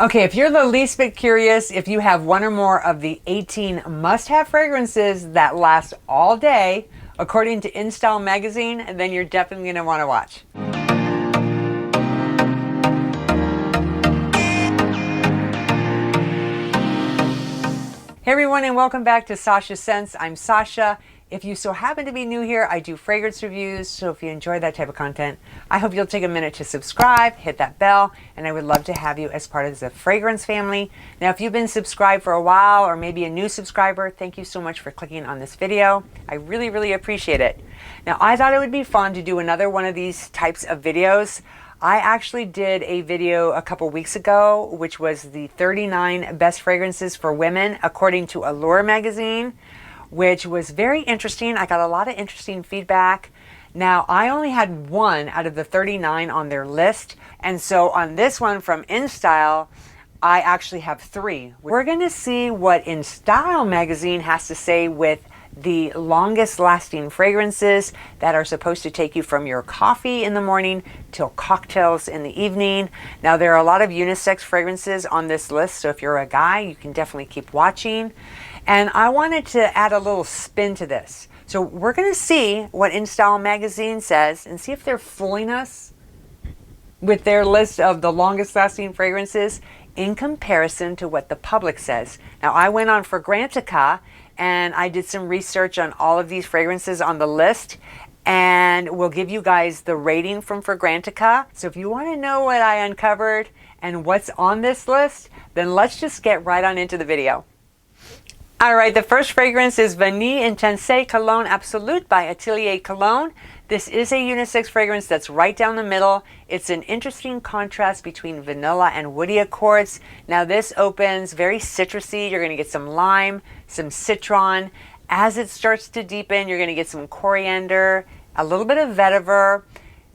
Okay, if you're the least bit curious, if you have one or more of the 18 must-have fragrances that last all day, according to InStyle Magazine, then you're definitely going to want to watch. Hey everyone, and welcome back to Sasha Scents. I'm Sasha. If you so happen to be new here, I do fragrance reviews, so if you enjoy that type of content, I hope you'll take a minute to subscribe, hit that bell, and I would love to have you as part of the fragrance family. Now, if you've been subscribed for a while, or maybe a new subscriber, thank you so much for clicking on this video. I really appreciate it. Now, I thought it would be fun to do another one of these types of videos. I actually did a video a couple weeks ago, which was the 39 best fragrances for women, according to Allure magazine, which was very interesting. I got a lot of interesting feedback. Now, I only had one out of the 39 on their list. And so on this one from InStyle, I actually have three. We're going to see what InStyle Magazine has to say with the longest lasting fragrances that are supposed to take you from your coffee in the morning till cocktails in the evening. Now, there are a lot of unisex fragrances on this list, so if you're a guy, you can definitely keep watching. And I wanted to add a little spin to this. So we're going to see what InStyle Magazine says and see if they're fooling us with their list of the longest lasting fragrances in comparison to what the public says. Now, I went on Fragrantica and I did some research on all of these fragrances on the list, and we'll give you guys the rating from Fragrantica. So if you want to know what I uncovered and what's on this list, then let's just get right on into the video. All right, the first fragrance is Vanille Intense Cologne Absolute by Atelier Cologne. This is a unisex fragrance that's right down the middle. It's an interesting contrast between vanilla and woody accords. Now, this opens very citrusy. You're going to get some lime, some citron. As it starts to deepen, you're going to get some coriander, a little bit of vetiver,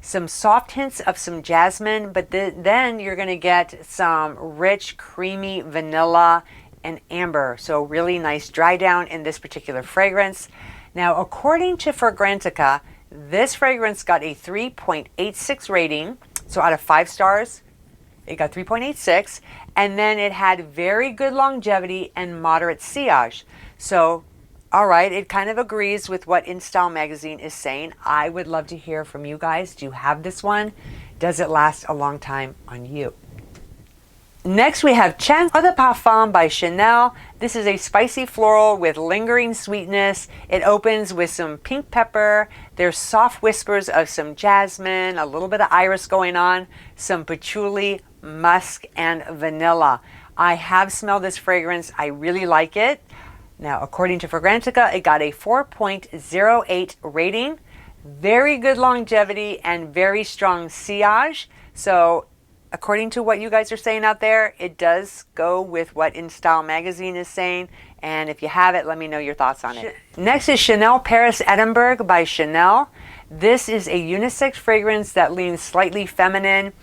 some soft hints of some jasmine, but then you're going to get some rich, creamy vanilla and amber. So really nice dry down in this particular fragrance. Now, according to Fragrantica, this fragrance got a 3.86 rating. So out of 5 stars, it got 3.86. And then it had very good longevity and moderate sillage. So, all right, it kind of agrees with what InStyle Magazine is saying. I would love to hear from you guys. Do you have this one? Does it last a long time on you? Next, we have Chance Eau de Parfum by Chanel. This is a spicy floral with lingering sweetness. It opens with some pink pepper. There's soft whispers of some jasmine, a little bit of iris going on, some patchouli, musk, and vanilla. I have smelled this fragrance. I really like it. Now, according to Fragrantica, it got a 4.08 rating. Very good longevity and very strong sillage. So, according to what you guys are saying out there, it does go with what InStyle Magazine is saying. And if you have it, let me know your thoughts on it. Next is Chanel Paris Edinburgh by Chanel. This is a unisex fragrance that leans slightly feminine.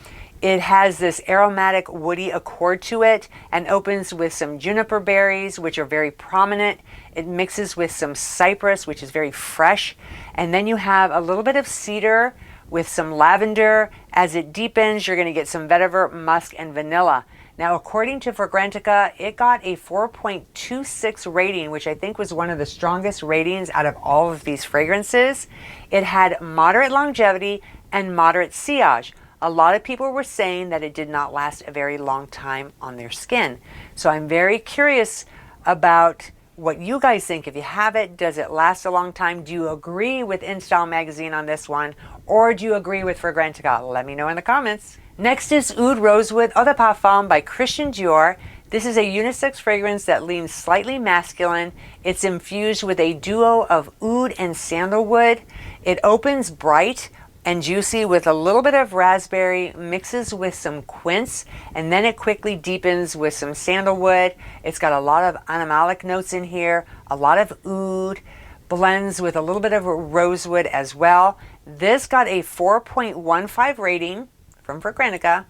It has this aromatic woody accord to it and opens with some juniper berries, which are very prominent. It mixes with some cypress, which is very fresh. And then you have a little bit of cedar with some lavender. As it deepens, you're going to get some vetiver, musk, and vanilla. Now, according to Fragrantica, it got a 4.26 rating, which I think was one of the strongest ratings out of all of these fragrances. It had moderate longevity and moderate sillage. A lot of people were saying that it did not last a very long time on their skin. So I'm very curious about what you guys think. If you have it, does it last a long time? Do you agree with InStyle Magazine on this one? Or do you agree with Fragrantica? Let me know in the comments. Next is Oud Rosewood Eau de Parfum by Christian Dior. This is a unisex fragrance that leans slightly masculine. It's infused with a duo of oud and sandalwood. It opens bright and juicy with a little bit of raspberry, mixes with some quince, and then it quickly deepens with some sandalwood. It's got a lot of animalic notes in here, a lot of oud, blends with a little bit of rosewood as well. This got a 4.15 rating from Fragrantica.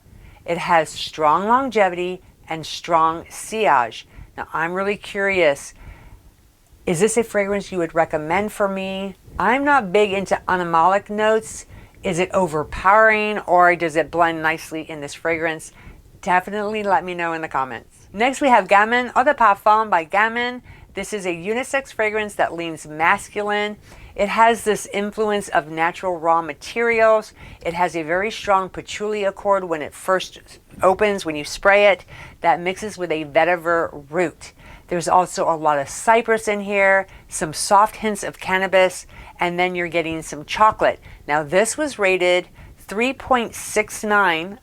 It has strong longevity and strong sillage. Now, I'm really curious, is this a fragrance you would recommend for me? I'm not big into animalic notes. Is it overpowering, or does it blend nicely in this fragrance? Definitely let me know in the comments. Next we have Gamin Eau de Parfum by Gamin. This is a unisex fragrance that leans masculine. It has this influence of natural raw materials. It has a very strong patchouli accord when it first opens, when you spray it, that mixes with a vetiver root. There's also a lot of cypress in here, some soft hints of cannabis, and then you're getting some chocolate. Now this was rated 3.69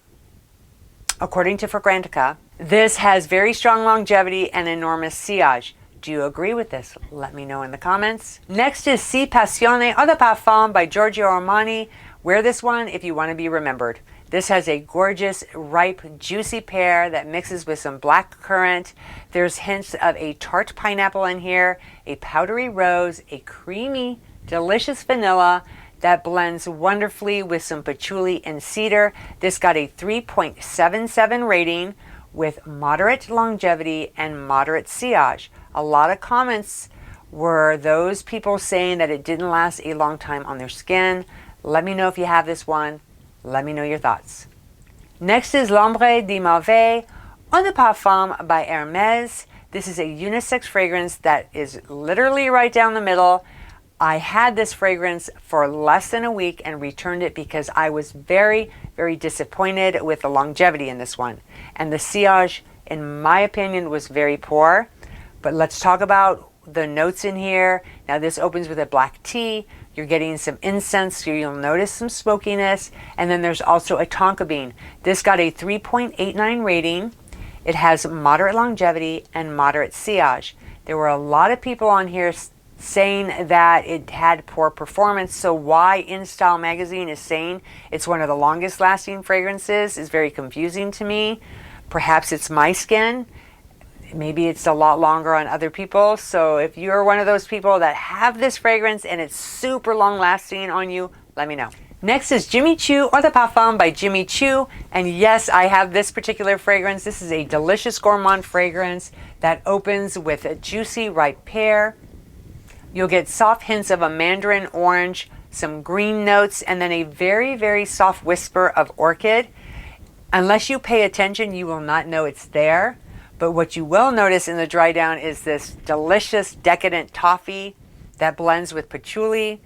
according to Fragrantica. This has very strong longevity and enormous sillage. Do you agree with this? Let me know in the comments. Next is Si Passione Eau de Parfum by Giorgio Armani. Wear this one if you want to be remembered. This has a gorgeous, ripe, juicy pear that mixes with some black currant. There's hints of a tart pineapple in here, a powdery rose, a creamy, delicious vanilla that blends wonderfully with some patchouli and cedar. This got a 3.77 rating with moderate longevity and moderate sillage. A lot of comments were those people saying that it didn't last a long time on their skin. Let me know if you have this one. Let me know your thoughts. Next is L'Ombre de Mauvais Eau de Parfum by Hermes. This is a unisex fragrance that is literally right down the middle. I had this fragrance for less than a week and returned it because I was very, very disappointed with the longevity in this one. And the sillage, in my opinion, was very poor. But let's talk about the notes in here. Now this opens with a black tea. You're getting some incense, so you'll notice some smokiness. And then there's also a tonka bean. This got a 3.89 rating. It has moderate longevity and moderate sillage. There were a lot of people on here saying that it had poor performance. So why InStyle Magazine is saying it's one of the longest lasting fragrances is very confusing to me. Perhaps it's my skin. Maybe it's a lot longer on other people. So if you're one of those people that have this fragrance and it's super long lasting on you, let me know. Next is Jimmy Choo Eau de Parfum by Jimmy Choo. And yes, I have this particular fragrance. This is a delicious gourmand fragrance that opens with a juicy ripe pear. You'll get soft hints of a mandarin orange, some green notes, and then a very, very soft whisper of orchid. Unless you pay attention, you will not know it's there. But what you will notice in the dry down is this delicious decadent toffee that blends with patchouli.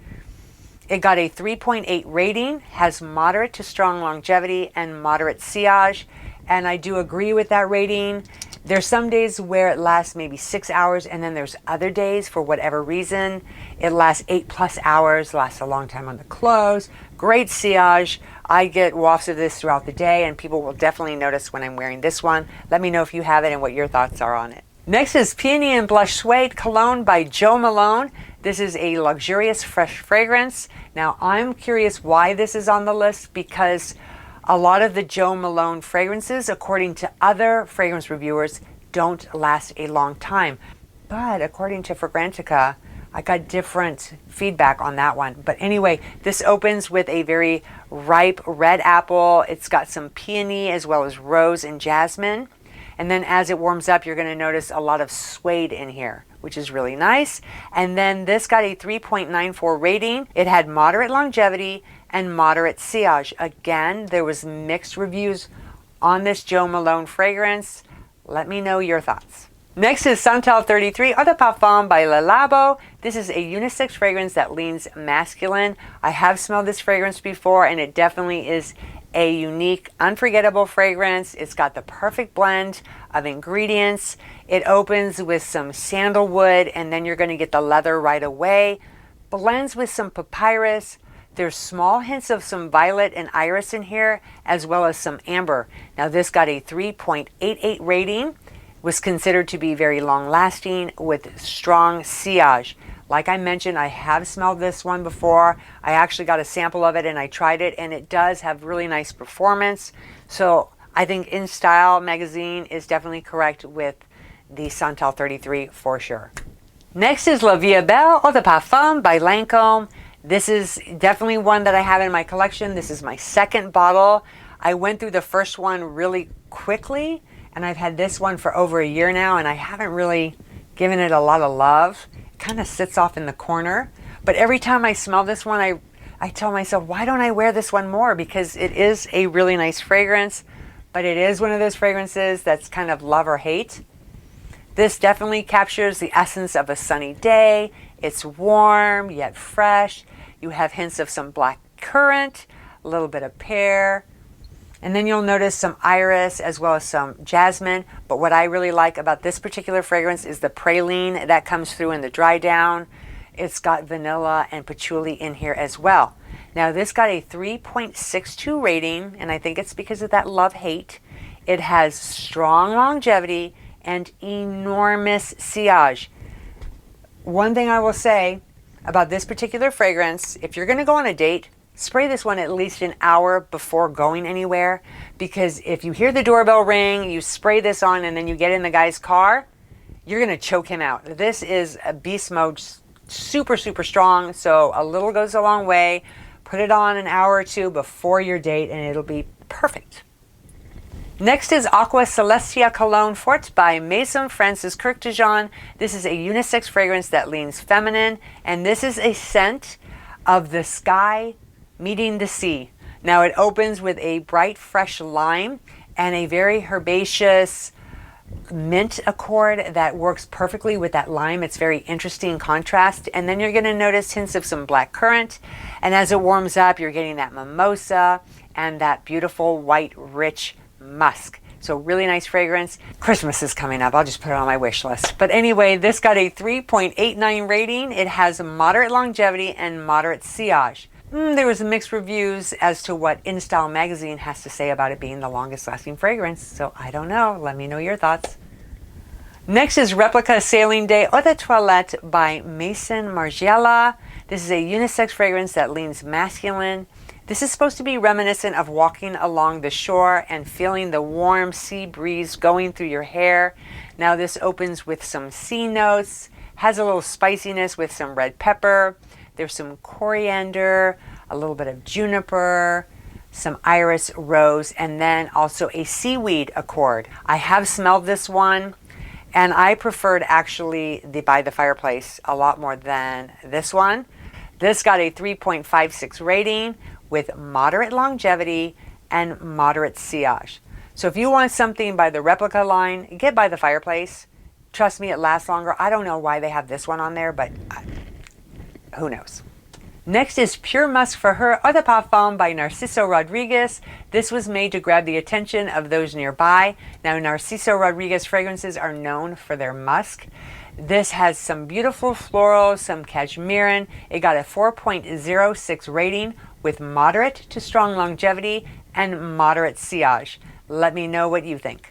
It got a 3.8 rating, has moderate to strong longevity and moderate sillage. And I do agree with that rating. There's some days where it lasts maybe 6 hours, and then there's other days, for whatever reason, it lasts 8+ hours, lasts a long time on the clothes. Great sillage. I get wafts of this throughout the day, and people will definitely notice when I'm wearing this one. Let me know if you have it and what your thoughts are on it. Next is Peony and Blush Suede Cologne by Jo Malone. This is a luxurious fresh fragrance. Now I'm curious why this is on the list, because a lot of the Jo Malone fragrances, according to other fragrance reviewers, don't last a long time. But according to Fragrantica, I got different feedback on that one. But anyway, this opens with a very ripe red apple. It's got some peony as well as rose and jasmine. And then as it warms up, you're going to notice a lot of suede in here, which is really nice. And then this got a 3.94 rating. It had moderate longevity and moderate sillage. Again, there was mixed reviews on this Jo Malone fragrance. Let me know your thoughts. Next is Santal 33 Eau de Parfum by Le Labo. This is a unisex fragrance that leans masculine. I have smelled this fragrance before, and it definitely is a unique, unforgettable fragrance. It's got the perfect blend of ingredients. It opens with some sandalwood, and then you're going to get the leather right away. Blends with some papyrus. There's small hints of some violet and iris in here, as well as some amber. Now this got a 3.88 rating. Was considered to be very long lasting with strong sillage. Like I mentioned, I have smelled this one before. I actually got a sample of it and I tried it, and it does have really nice performance. So I think InStyle Magazine is definitely correct with the Santal 33 for sure. Next is La Vie Belle Eau de Parfum by Lancôme. This is definitely one that I have in my collection. This is my second bottle. I went through the first one really quickly, and I've had this one for over a year now, and I haven't really given it a lot of love. It kind of sits off in the corner. But every time I smell this one, I tell myself, why don't I wear this one more? Because it is a really nice fragrance. but it is one of those fragrances that's kind of love or hate. This definitely captures the essence of a sunny day. It's warm yet fresh. You have hints of some black currant, a little bit of pear, and then you'll notice some iris as well as some jasmine. But what I really like about this particular fragrance is the praline that comes through in the dry down. It's got vanilla and patchouli in here as well. Now this got a 3.62 rating, and I think it's because of that love-hate. It has strong longevity and enormous sillage. One thing I will say about this particular fragrance, if you're gonna go on a date, spray this one at least an hour before going anywhere, because if you hear the doorbell ring, you spray this on, and then you get in the guy's car, you're gonna choke him out. This is a beast mode, super, super strong, so a little goes a long way. Put it on an hour or two before your date, and it'll be perfect. Next is Aqua Celestia Cologne Forte by Maison Francis Kirk de Jean. This is a unisex fragrance that leans feminine, and this is a scent of the sky meeting the sea. Now it opens with a bright fresh lime and a very herbaceous mint accord that works perfectly with that lime. It's very interesting contrast. And then you're going to notice hints of some black currant, and as it warms up you're getting that mimosa and that beautiful white rich musk. So really nice fragrance. Christmas is coming up. I'll just put it on my wish list. But anyway, this got a 3.89 rating. It has moderate longevity and moderate sillage. There was mixed reviews as to what InStyle Magazine has to say about it being the longest lasting fragrance. So I don't know. Let me know your thoughts. Next is Replica Sailing Day Eau de Toilette by Maison Margiela. This is a unisex fragrance that leans masculine. This is supposed to be reminiscent of walking along the shore and feeling the warm sea breeze going through your hair. Now this opens with some sea notes, has a little spiciness with some red pepper. There's some coriander, a little bit of juniper, some iris rose, and then also a seaweed accord. I have smelled this one, and I preferred actually the By the Fireplace a lot more than this one. This got a 3.56 rating with moderate longevity and moderate sillage. So if you want something by the Replica line, get By the Fireplace. Trust me, it lasts longer. I don't know why they have this one on there, but who knows? Next is Pure Musk for Her Eau de Parfum by Narciso Rodriguez. This was made to grab the attention of those nearby. Now, Narciso Rodriguez fragrances are known for their musk. This has some beautiful florals, some cashmere. It got a 4.06 rating with moderate to strong longevity and moderate sillage. Let me know what you think.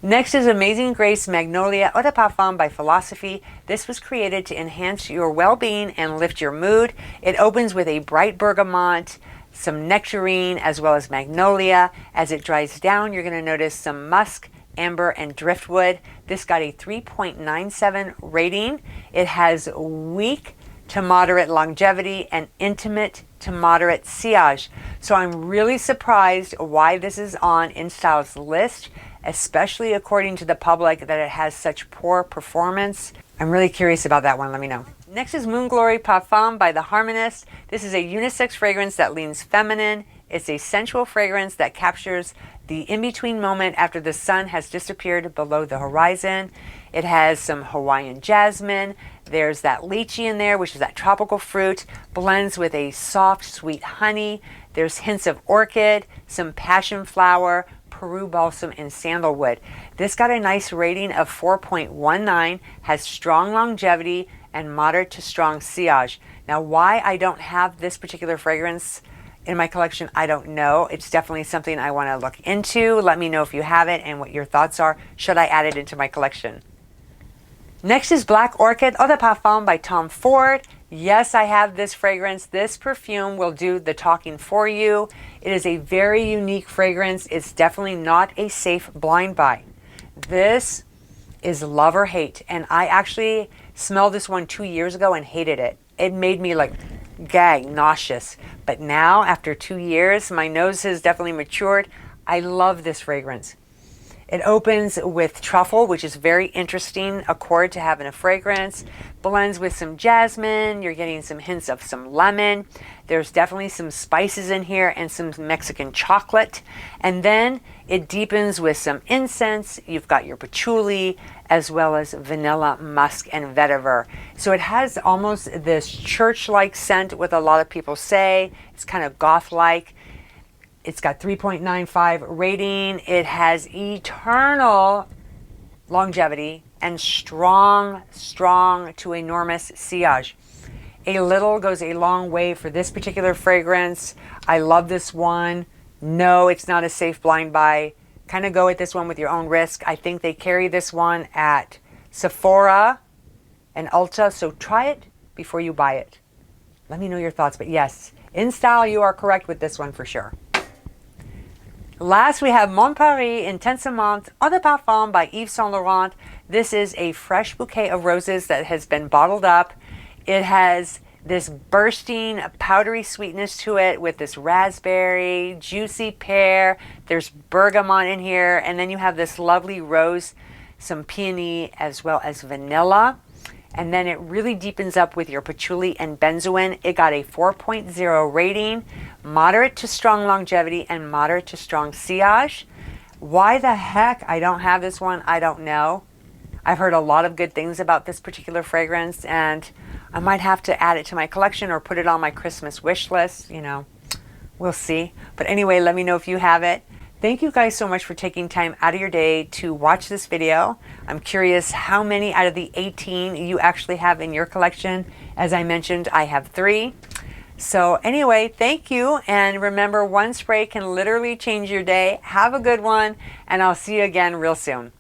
Next is Amazing Grace Magnolia Eau de Parfum by Philosophy. This was created to enhance your well-being and lift your mood. It opens with a bright bergamot, some nectarine, as well as magnolia. As it dries down, you're going to notice some musk, amber, and driftwood. This got a 3.97 rating. It has weak to moderate longevity and intimate to moderate sillage. So I'm really surprised why this is on InStyle's list, especially according to the public, that it has such poor performance. I'm really curious about that one. Let me know. Next is Moon Glory Parfum by The Harmonist. This is a unisex fragrance that leans feminine. It's a sensual fragrance that captures the in-between moment after the sun has disappeared below the horizon. It has some Hawaiian jasmine. There's that lychee in there, which is that tropical fruit, blends with a soft, sweet honey. There's hints of orchid, some passion flower, Peru balsam, and sandalwood. This got a nice rating of 4.19, has strong longevity and moderate to strong sillage. Now, why I don't have this particular fragrance in my collection, I don't know. It's definitely something I want to look into. Let me know if you have it and what your thoughts are. Should I add it into my collection? Next is Black Orchid Eau de Parfum by Tom Ford. Yes, I have this fragrance. This perfume will do the talking for you. It is a very unique fragrance. It's definitely not a safe blind buy. This is love or hate, and I actually smelled this one 2 years ago and hated it. It made me like gag, nauseous. But now, after 2 years, my nose has definitely matured. I love this fragrance. It opens with truffle, which is very interesting accord to have in a fragrance. Blends with some jasmine. You're getting some hints of some lemon. There's definitely some spices in here and some Mexican chocolate. And then It deepens with some incense. You've got your patchouli as well as vanilla, musk, and vetiver. So it has almost this church-like scent, what a lot of people say. It's kind of goth-like. It's got 3.95 rating. It has eternal longevity and strong to enormous sillage. A little goes a long way for this particular fragrance. I love this one. No, it's not a safe blind buy. Kind of go at this one with your own risk. I think they carry this one at Sephora and Ulta, so try it before you buy it. Let me know your thoughts, but yes, InStyle, you are correct with this one for sure. Last, we have Mon Paris Intensiment Eau de Parfum by Yves Saint Laurent. This is a fresh bouquet of roses that has been bottled up. It has this bursting powdery sweetness to it with this raspberry, juicy pear. There's bergamot in here. And then you have this lovely rose, some peony, as well as vanilla. And then it really deepens up with your patchouli and benzoin. It got a 4.0 rating, moderate to strong longevity, and moderate to strong sillage. Why the heck I don't have this one, I don't know. I've heard a lot of good things about this particular fragrance, and I might have to add it to my collection or put it on my Christmas wish list. You know, we'll see. But anyway, let me know if you have it. Thank you guys so much for taking time out of your day to watch this video. I'm curious how many out of the 18 you actually have in your collection. As I mentioned, I have 3. So anyway, thank you. And remember, one spray can literally change your day. Have a good one, and I'll see you again real soon.